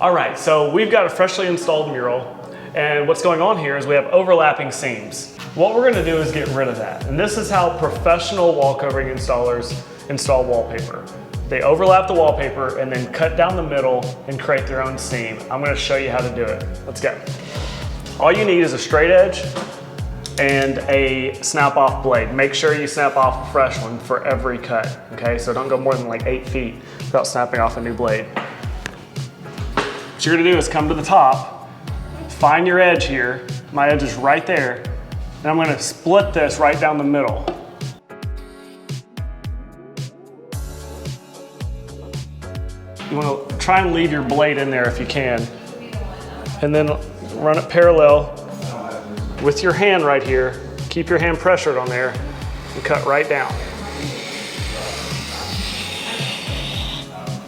All right, so we've got a freshly installed mural, and what's going on here is we have overlapping seams. What we're gonna do is get rid of that. And this is how professional wall covering installers install wallpaper. They overlap the wallpaper and then cut down the middle and create their own seam. I'm gonna show you how to do it. Let's go. All you need is a straight edge and a snap off blade. Make sure you snap off a fresh one for every cut, okay? So don't go more than like 8 feet without snapping off a new blade. What you're gonna do is come to the top, find your edge here. My edge is right there. And I'm gonna split this right down the middle. You wanna try and leave your blade in there if you can. And then run it parallel with your hand right here. Keep your hand pressured on there and cut right down.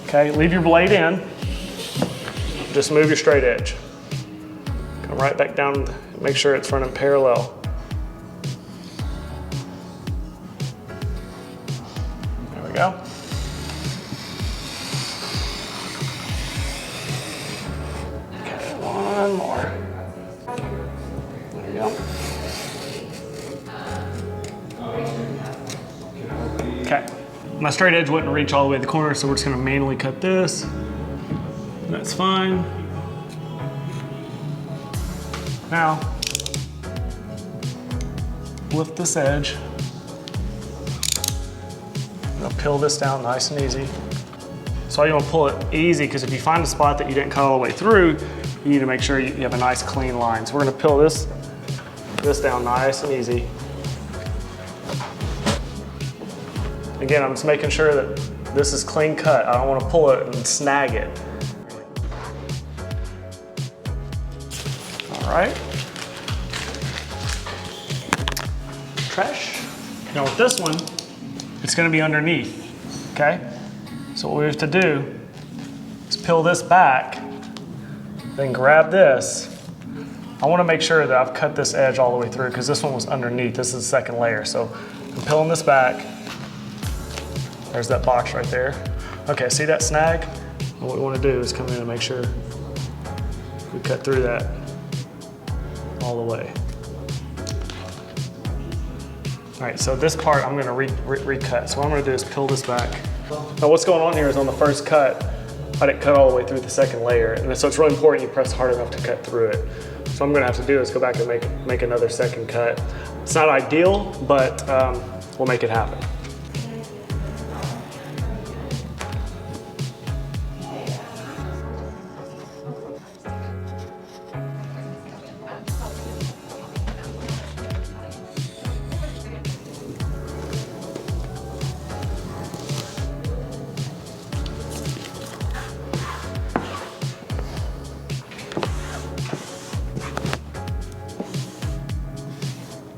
Okay, leave your blade in. Just move your straight edge. Come right back down, make sure it's running parallel. There we go. Okay, one more. There we go. Okay, my straight edge wouldn't reach all the way to the corner, so we're just gonna manually cut this. That's fine. Now, lift this edge. I'll peel this down nice and easy. So you want to pull it easy, because if you find a spot that you didn't cut all the way through, you need to make sure you have a nice clean line. So we're going to peel this down nice and easy. Again, I'm just making sure that this is clean cut. I don't want to pull it and snag it. All right. Trash. Now with this one, it's going to be underneath, okay? So what we have to do is peel this back, then grab this. I want to make sure that I've cut this edge all the way through, because this one was underneath. This is the second layer. So I'm peeling this back. There's that box right there. Okay, see that snag? And what we want to do is come in and make sure we cut through that all the way. All right, so this part I'm gonna recut. So what I'm gonna do is peel this back. Now what's going on here is on the first cut, I didn't cut all the way through the second layer. And so it's really important you press hard enough to cut through it. So what I'm gonna have to do is go back and make another second cut. It's not ideal, but we'll make it happen.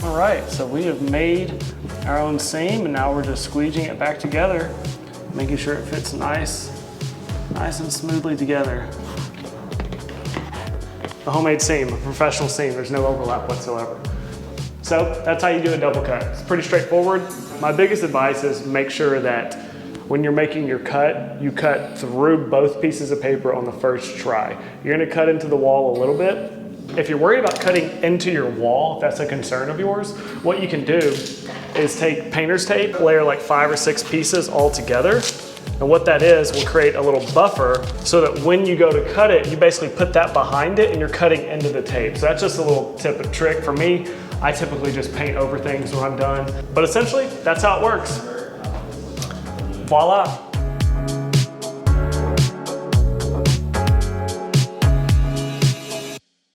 All right, so we have made our own seam, and now we're just squeegeeing it back together, making sure it fits nice and smoothly together. A homemade seam, a professional seam, there's no overlap whatsoever. So that's how you do a double cut. It's pretty straightforward. My biggest advice is make sure that when you're making your cut, you cut through both pieces of paper on the first try. You're gonna cut into the wall a little bit. If you're worried about cutting into your wall, if that's a concern of yours, what you can do is take painter's tape, layer like 5 or 6 pieces all together. And what that is, will create a little buffer so that when you go to cut it, you basically put that behind it and you're cutting into the tape. So that's just a little tip and trick. For me, I typically just paint over things when I'm done. But essentially, that's how it works. Voila.